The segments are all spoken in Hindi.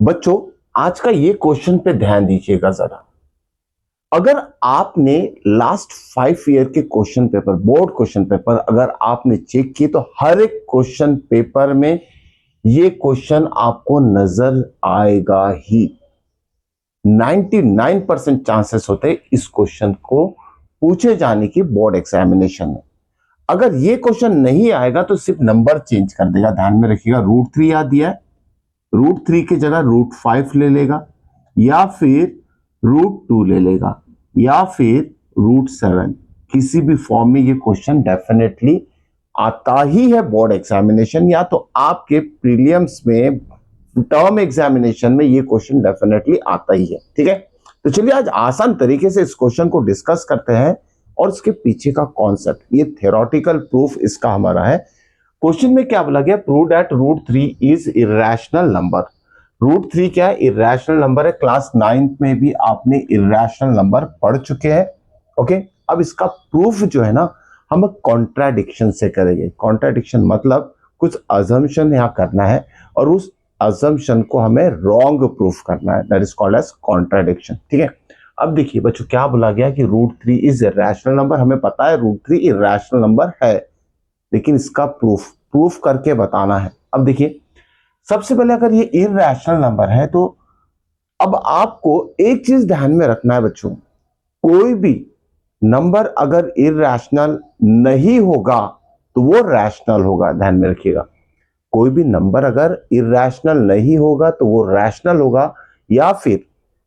बच्चों, आज का ये क्वेश्चन पे ध्यान दीजिएगा जरा। अगर आपने लास्ट 5 ईयर के question paper, board question paper अगर आपने चेक किए तो हर एक क्वेश्चन पेपर में ये क्वेश्चन आपको नजर आएगा ही। 99% चांसेस होते हैं इस क्वेश्चन को पूछे जाने की बोर्ड एग्जामिनेशन में। अगर ये क्वेश्चन नहीं आएगा तो सिर्फ नंबर चेंज कर देगा। ध्यान में रखिएगा, √3 याद दिया है, √3 की जगह √5 ले लेगा, या फिर √2 ले लेगा, या फिर √7। किसी भी फॉर्म में ये क्वेश्चन डेफिनेटली आता ही है बोर्ड एग्जामिनेशन, या तो आपके प्रीलिम्स में, टर्म एग्जामिनेशन में ये क्वेश्चन डेफिनेटली आता ही है। ठीक है, तो चलिए आज आसान तरीके से इस क्वेश्चन को डिस्कस करते हैं और इसके पीछे का कॉन्सेप्ट, ये थ्योरेटिकल प्रूफ इसका हमारा है। क्वेश्चन में क्या बोला गया? Prove that √3 is irrational number. √3 क्या है? इरेशनल नंबर है। क्लास 9th में भी आपने इरेशनल नंबर पढ़ चुके हैं। ओके, अब इसका प्रूफ जो है ना, हम कॉन्ट्राडिक्शन से करेंगे। कॉन्ट्राडिक्शन मतलब कुछ अजम्पशन यहां करना है और उस अजम्पशन को हमें रॉन्ग प्रूफ करना है, that is called as contradiction. ठीक है, अब देखिए बच्चों, क्या बोला गया कि √3 इज इरेशनल नंबर। हमें पता है √3 इरेशनल नंबर है, लेकिन इसका प्रूफ करके बताना है। अब देखिए, सबसे पहले अगर ये इररेशनल नंबर है तो अब आपको एक चीज ध्यान में रखना है बच्चों, कोई भी नंबर अगर इररेशनल नहीं होगा तो वो रैशनल होगा। ध्यान में रखिएगा, कोई भी नंबर अगर इररेशनल नहीं होगा तो वो रैशनल होगा, या फिर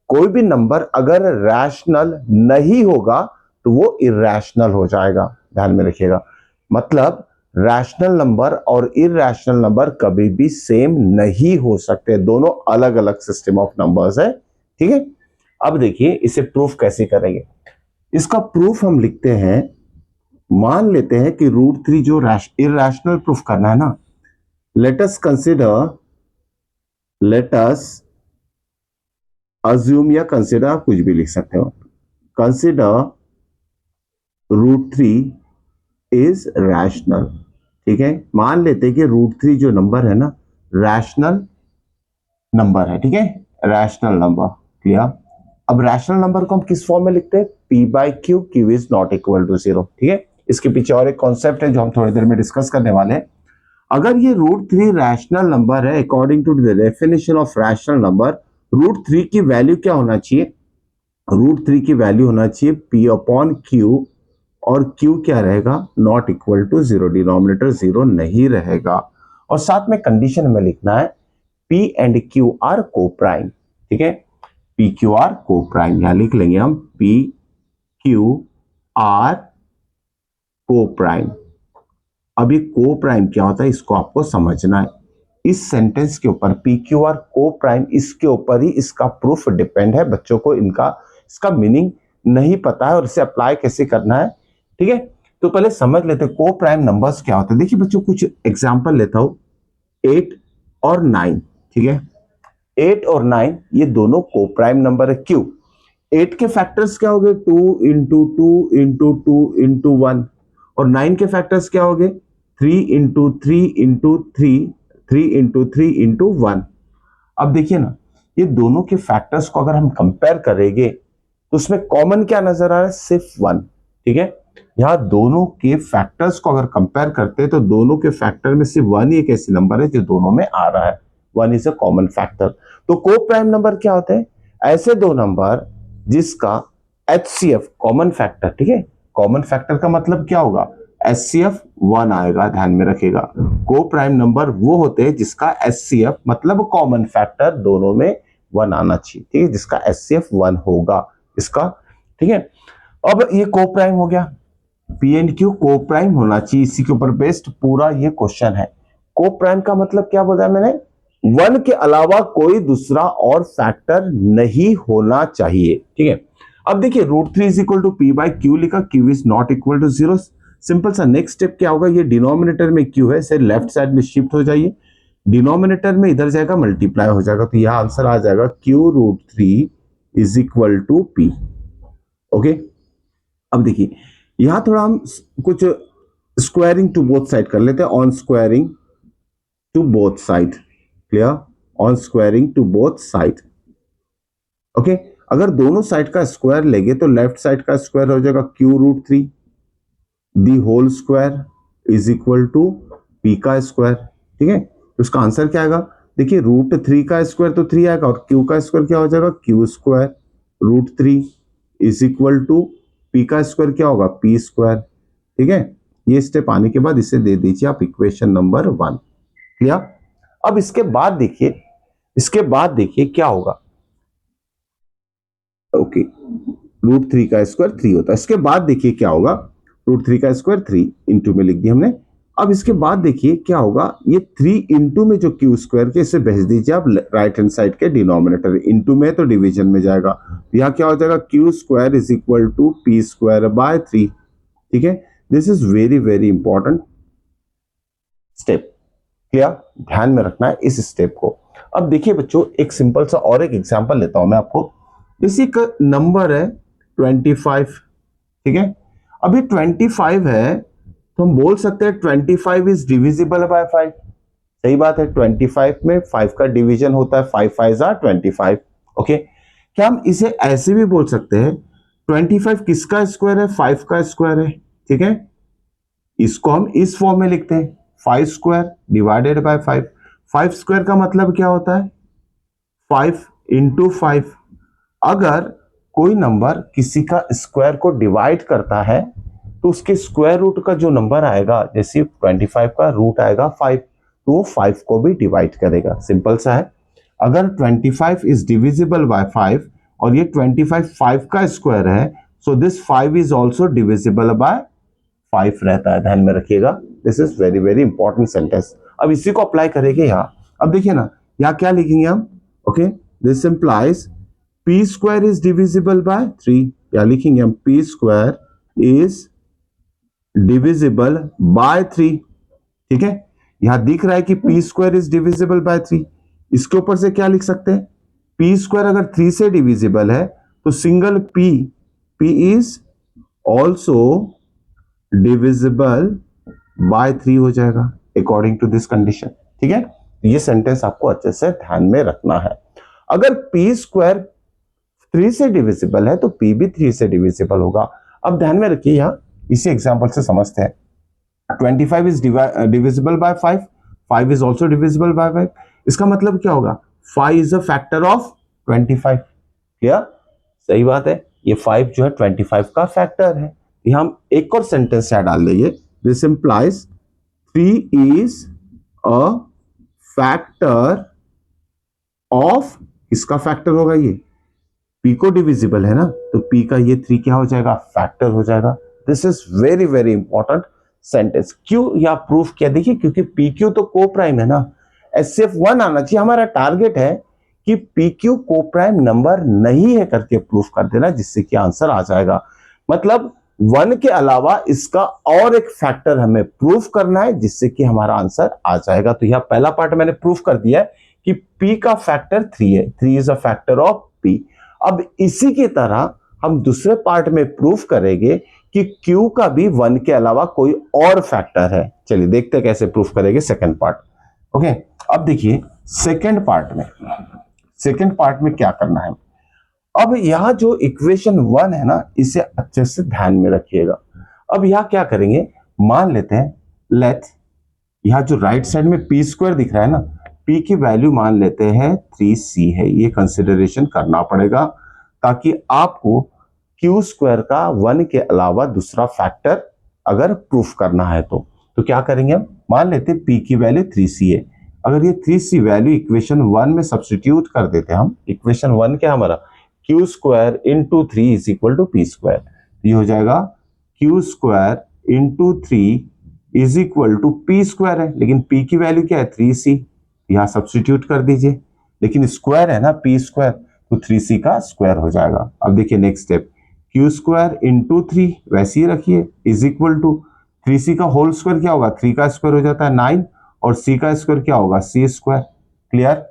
कोई भी नंबर अगर रैशनल नहीं होगा तो वो इररेशनल हो जाएगा। ध्यान में रखिएगा, मतलब रैशनल नंबर और इररेशनल नंबर कभी भी सेम नहीं हो सकते, दोनों अलग अलग सिस्टम ऑफ नंबर्स है। ठीक है, अब देखिए इसे प्रूफ कैसे करेंगे। इसका प्रूफ हम लिखते हैं, मान लेते हैं कि √3 जो इररेशनल प्रूफ करना है ना, लेट अस अज्यूम या कंसिडर, आप कुछ भी लिख सकते हो, कंसिडर √3 इज रैशनल। ठीक है, मान लेते हैं कि √3 जो नंबर है ना, रैशनल नंबर है। ठीक है, रैशनल नंबर, क्लियर। अब रैशनल नंबर को हम किस फॉर्म में लिखते हैं? P/Q, Q is not equal to 0। ठीक है, इसके पीछे और एक कॉन्सेप्ट है जो हम थोड़ी देर में डिस्कस करने वाले हैं। अगर ये √3 रैशनल नंबर है, according to the definition of rational number, √3 की वैल्यू क्या होना चाहिए? √3 की वैल्यू होना चाहिए P/Q, और Q क्या रहेगा? नॉट इक्वल टू 0, डिनोमिनेटर 0 नहीं रहेगा। और साथ में कंडीशन में लिखना है P एंड Q आर को प्राइम। ठीक है, PQR को प्राइम, यहां लिख लेंगे हम PQR को प्राइम। अब ये को प्राइम क्या होता है, इसको आपको समझना है। इस सेंटेंस के ऊपर PQR को प्राइम, इसके ऊपर ही इसका प्रूफ डिपेंड है। बच्चों को इसका मीनिंग नहीं पता है और इसे अप्लाई कैसे करना है। ठीक है, तो पहले समझ लेते हैं को प्राइम नंबर्स क्या होते हैं। देखिए बच्चों, कुछ एग्जांपल लेता हूं, 8 और 9। ठीक है, 8 और 9 ये दोनों को प्राइम नंबर है। क्यों? 8 के फैक्टर्स क्या हो गए? 2 इंटू 2 इंटू 2 इंटू 1, और 9 के फैक्टर्स क्या हो गए? 3 इंटू 3 इंटू 3, 3 इंटू 3 इंटू 1। अब देखिए ना, ये दोनों के फैक्टर्स को अगर हम कंपेयर करेंगे तो उसमें कॉमन क्या नजर आ रहा है? सिर्फ 1। ठीक है, यहां दोनों के फैक्टर्स को अगर कंपेयर करते हैं तो दोनों के फैक्टर में सिर्फ 1 ही एक ऐसी नंबर है जो दोनों में आ रहा है। 1 इज अ कॉमन फैक्टर। तो को प्राइम नंबर क्या होते हैं? ऐसे दो नंबर जिसका HCF कॉमन फैक्टर, ठीक है, कॉमन फैक्टर का मतलब क्या होगा? HCF 1 आएगा। ध्यान में रखिएगा, को प्राइम नंबर वो होते हैं जिसका HCF मतलब कॉमन फैक्टर दोनों में 1 आना चाहिए। ठीक है, जिसका HCF 1 होगा इसका। ठीक है, अब ये को प्राइम हो गया, P एंड Q को प्राइम होना चाहिए, इसी के ऊपर बेस्ड पूरा ये क्वेश्चन है। को प्राइम का मतलब क्या बोला मैंने? 1 के अलावा कोई दूसरा और फैक्टर नहीं होना चाहिए। ठीक है, अब देखिए √3 इज इक्वल टू P/Q लिखा, Q is not equal to 0। Simple सा नेक्स्ट स्टेप क्या होगा? ये डिनोमिनेटर में Q है, इसे लेफ्ट साइड में शिफ्ट हो जाइए, डिनोमिनेटर में इधर जाएगा, मल्टीप्लाई हो जाएगा, तो यह आंसर आ जाएगा Q√3 is equal to P। Okay, अब देखिए यहां थोड़ा हम कुछ स्क्वायरिंग टू बोथ साइड कर लेते हैं, on squaring to both side, clear, on squaring to both side. Okay, अगर दोनों साइड का स्क्वायर लेंगे तो लेफ्ट साइड का स्क्वायर हो जाएगा Q root three, the whole square is equal to P का स्क्वायर। ठीक है, तो उसका आंसर क्या आएगा? देखिए रूट थ्री का स्क्वायर तो थ्री आएगा और क्यू का स्क्वायर क्या हो जाएगा? Q square root three is equal to P का स्क्वायर क्या होगा? P square. ठीक है, ये स्टेप आने के बाद इसे दे दीजिए आप इक्वेशन नंबर 1। क्लियर? अब इसके बाद देखिए, इसके बाद देखिए क्या होगा। ओके, रूट थ्री का स्क्वायर थ्री होता है। इसके बाद देखिए क्या होगा, रूट थ्री का स्क्वायर थ्री इंटू में लिख दिया हमने। अब इसके बाद देखिए क्या होगा, ये थ्री इंटू में जो क्यू स्क्वायर के इसे भेज दीजिए आप राइट हैंड साइड के डिनोमिनेटर, इंटू में तो डिवीजन में जाएगा। यहाँ क्या हो जाएगा? Q square is equal to P square by three. ठीक है, this is very very important step. Clear? ध्यान में रखना है इस स्टेप को। अब देखिए बच्चों, एक सिंपल सा और एक एग्जांपल लेता हूं मैं आपको। इसी का नंबर है 25। ठीक है, अभी 25 है तो हम बोल सकते हैं 25 इज डिविजिबल बाय 5। सही बात है, 25 में 5 का डिवीजन होता है, 5 5 आर 25। ओके, क्या हम इसे ऐसे भी बोल सकते हैं 25 किसका स्क्वायर है? 5 का स्क्वायर है। ठीक है, इसको हम इस फॉर्म में लिखते हैं 5 स्क्वायर डिवाइडेड बाय 5। 5 स्क्वायर का मतलब क्या होता है? 5 इंटू 5। अगर कोई नंबर किसी का स्क्वायर को डिवाइड करता है तो उसके स्क्वायर रूट का जो नंबर आएगा, जैसे 25 का रूट आएगा 5, तो वो 5 को भी डिवाइड करेगा। सिंपल सा है। अगर 25 इज डिविजिबल बाय 5 और ये 25 5 का स्क्वायर है, so this 5 is also divisible by 5 रहता है। ध्यान में रखिएगा, this is very very important sentence. अब इसी को अप्लाई करेंगे यहाँ। अब देखिए ना, यहाँ क्या लिखेंगे हम? Okay, this implies P square is divisible by 3। या लिखेंगे हम P square is divisible by 3। ठीक है, यहां दिख रहा है कि P square is divisible by 3। इसके ऊपर से क्या लिख सकते हैं? पी स्क्वायर अगर 3 से डिविजिबल है तो single P, P is also divisible by 3 हो जाएगा अकॉर्डिंग टू दिस कंडीशन। ठीक है, ये सेंटेंस आपको अच्छे से ध्यान में रखना है। अगर पी स्क्वायर 3 से डिविजिबल है तो पी भी 3 से डिविजिबल होगा। अब ध्यान में रखिए, यहां इसी एग्जांपल से समझते हैं। 25 is divisible by 5, 5 is also divisible by 5। इसका मतलब क्या होगा? 5 is a factor of 25। Clear? सही बात है, ये 5 जो है 25 का फैक्टर है। यहां हम एक और सेंटेंस यहाँ डाल देंगे, this implies 3 is a factor of, इसका फैक्टर होगा ये p को डिविजिबल है ना, तो p का ये 3 क्या हो जाएगा? फैक्टर हो जाएगा। This is very very important sentence. क्यों यह प्रूफ किया? देखिए क्योंकि pq तो को प्राइम है ना, एचसीएफ 1 आना चाहिए। हमारा टारगेट है कि pq को प्राइम नंबर नहीं है करके प्रूफ कर देना, जिससे कि आंसर आ जाएगा। मतलब 1 के अलावा इसका और एक फैक्टर हमें प्रूफ करना है, जिससे कि हमारा आंसर आ जाएगा। तो यह पहला पार्ट मैंने प्रूफ कर दिया है कि p का फैक्टर 3 है, 3 is a factor of p। अब इसी की तरह हम दूसरे पार्ट में प्रूफ करेंगे कि Q का भी 1 के अलावा कोई और फैक्टर है। चलिए देखते हैं कैसे प्रूफ करेंगे सेकंड पार्ट। ओके, अब देखिए सेकंड पार्ट में क्या करना है। अब यहां जो इक्वेशन 1 है ना, इसे अच्छे से ध्यान में रखिएगा। अब यहां क्या करेंगे, मान लेते हैं लेट, यहां जो राइट साइड में पी स्क्वायर दिख रहा है ना, p की वैल्यू मान लेते हैं 3c है। ये कंसिडरेशन करना पड़ेगा ताकि आपको q स्क्वायर का 1 के अलावा दूसरा फैक्टर अगर प्रूफ करना है तो क्या करेंगे हम? मान लेते हैं p की वैल्यू 3c है। अगर ये 3c वैल्यू इक्वेशन 1 में सब्स्टिट्यूट कर देते हैं हम, इक्वेशन 1 क्या हमारा? q square into 3 is equal to P square. ये हो जाएगा q square into 3 is equal to P square है, लेकिन p की वैल्यू क्या है? 3c। यहां सब्स्टिट्यूट कर दीजिए, लेकिन स्क्वायर है ना p स्क्वायर, तो 3c का स्क्वायर हो जाएगा। अब देखिए next step, q square into 3 वैसे ही रखिए इज इक्वल टू 3c का होल स्क्वायर क्या होगा? 3 का स्क्वायर हो जाता है 9, और c का स्क्वायर क्या होगा? c square. क्लियर?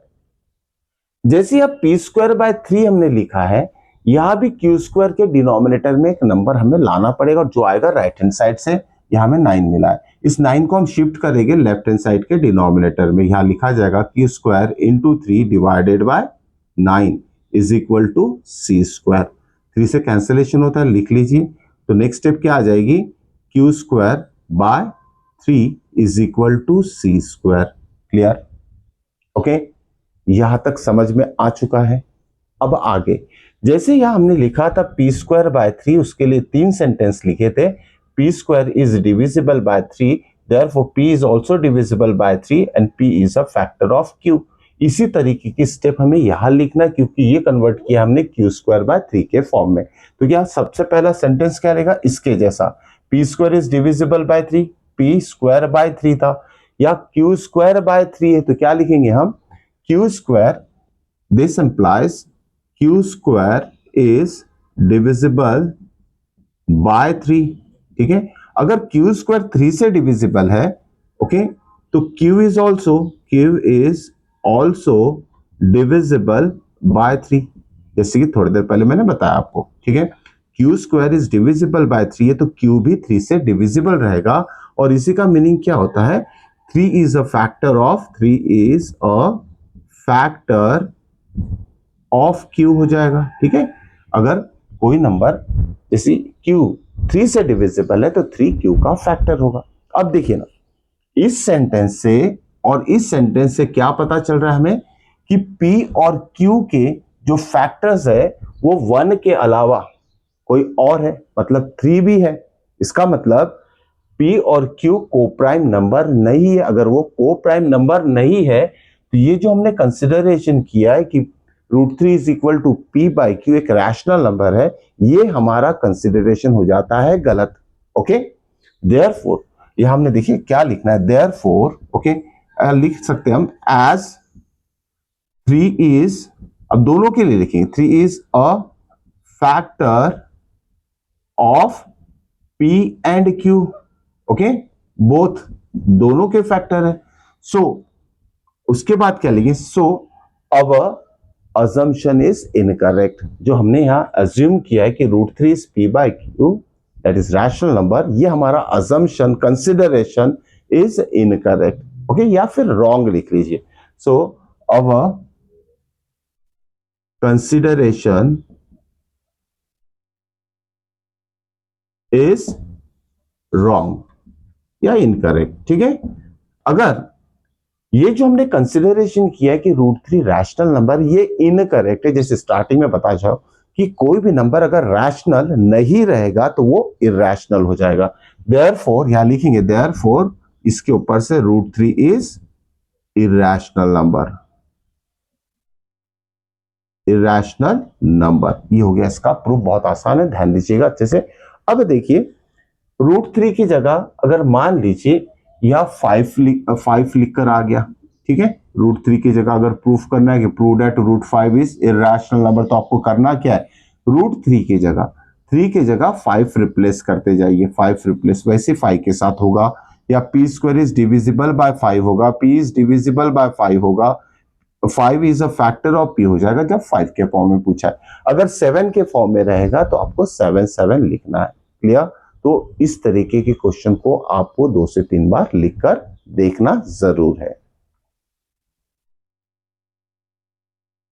जैसे अब पी स्क्वायर बाय 3 हमने लिखा है, यहां भी क्यू स्क्वायर के डिनोमिनेटर में एक नंबर हमें लाना पड़ेगा, जो आएगा राइट हैंड साइड से यहाँ में 9 मिला है। इस 9 को हम शिफ्ट करेंगे लेफ्ट हैंड साइड के डिनोमिनेटर में, यहाँ लिखा जाएगा q square into 3 divided by 9 is equal to c square. 3 से कैंसिलेशन होता है, लिख लीजिए। तो नेक्स्ट स्टेप क्या आ जाएगी, q square by 3 is equal to c square. Clear? Okay, यहां तक समझ में आ चुका है। अब आगे, जैसे यहां हमने लिखा था p स्क्वायर बाय 3, उसके लिए 3 सेंटेंस लिखे थे। p square is divisible by 3, therefore p is also divisible by 3 and p is a factor of q। इसी तरीके की स्टेप हमें यहां लिखना, क्योंकि ये कन्वर्ट किया हमने q स्क्वायर बाय 3 के फॉर्म में। तो क्या सबसे पहला सेंटेंस क्या रहेगा, इसके जैसा, p square is divisible by 3, p square by 3 था, या q स्क्वायर बाय 3 है तो क्या लिखेंगे हम, q square, this implies q square is divisible by 3। ठीक है, अगर q स्क्वायर 3 से डिविजिबल है, ओके, तो q is also divisible by 3, जैसे कि थोड़ी देर पहले मैंने बताया आपको। ठीक है, q square is divisible by 3 है तो q भी 3 से डिविजिबल रहेगा, और इसी का मीनिंग क्या होता है, 3 is a factor of q हो जाएगा। ठीक है, अगर कोई नंबर जैसे q 3 से डिविजिबल है तो 3q का फैक्टर होगा। अब देखिए ना, इस सेंटेंस से और इस सेंटेंस से क्या पता चल रहा है हमें कि p और q के जो फैक्टर्स है वो 1 के अलावा कोई और है, मतलब 3 भी है। इसका मतलब p और q को प्राइम नंबर नहीं है। अगर वो को प्राइम नंबर नहीं है तो ये जो हमने कंसिडरेशन किया है कि √3 is equal to p by q एक रैशनल नंबर है, ये हमारा कंसिडरेशन हो जाता है गलत। ओके, देयरफॉर यह हमने देखिए क्या लिखना है, देयरफॉर ओके, लिख सकते हैं हम एज 3 इज, अब दोनों के लिए लिखेंगे, 3 is a factor of p and q। Okay, both, दोनों के फैक्टर है। सो उसके बाद क्या लिखेंगे, सो अवर assumption is incorrect। जो हमने यहां assume किया है कि √3 is p by q, that is rational number, ये हमारा assumption consideration is incorrect। Okay, या फिर wrong लिख लीजिए। so our consideration is wrong या incorrect। ठीक है, अगर ये जो हमने कंसिडरेशन किया है कि √3 रैशनल नंबर, ये इनकरेक्ट है। जैसे स्टार्टिंग में बता जाओ कि कोई भी नंबर अगर रैशनल नहीं रहेगा तो वो इरैशनल हो जाएगा। देयरफॉर यहां लिखेंगे, देयरफॉर इसके ऊपर से √3 is irrational number, irrational number. ये हो गया इसका प्रूफ, बहुत आसान है, ध्यान दीजिएगा अच्छे से। अब देखिए, √3 की जगह अगर मान लीजिए या 5 लिख कर आ गया, ठीक है, √3 की जगह अगर प्रूफ करना है कि prove that √5 is irrational number, तो आपको करना क्या है, √3 की जगह 3 की जगह 5 रिप्लेस करते जाइए, 5 रिप्लेस, वैसे 5 के साथ होगा, या p square is divisible by 5 होगा, p इज डिविजिबल बाय 5 होगा, 5 is a factor of p हो जाएगा जब 5 के फॉर्म में पूछा है। अगर 7 के फॉर्म में रहेगा तो आपको 7 लिखना है। क्लियर? तो इस तरीके के क्वेश्चन को आपको 2 से 3 बार लिखकर देखना जरूर है।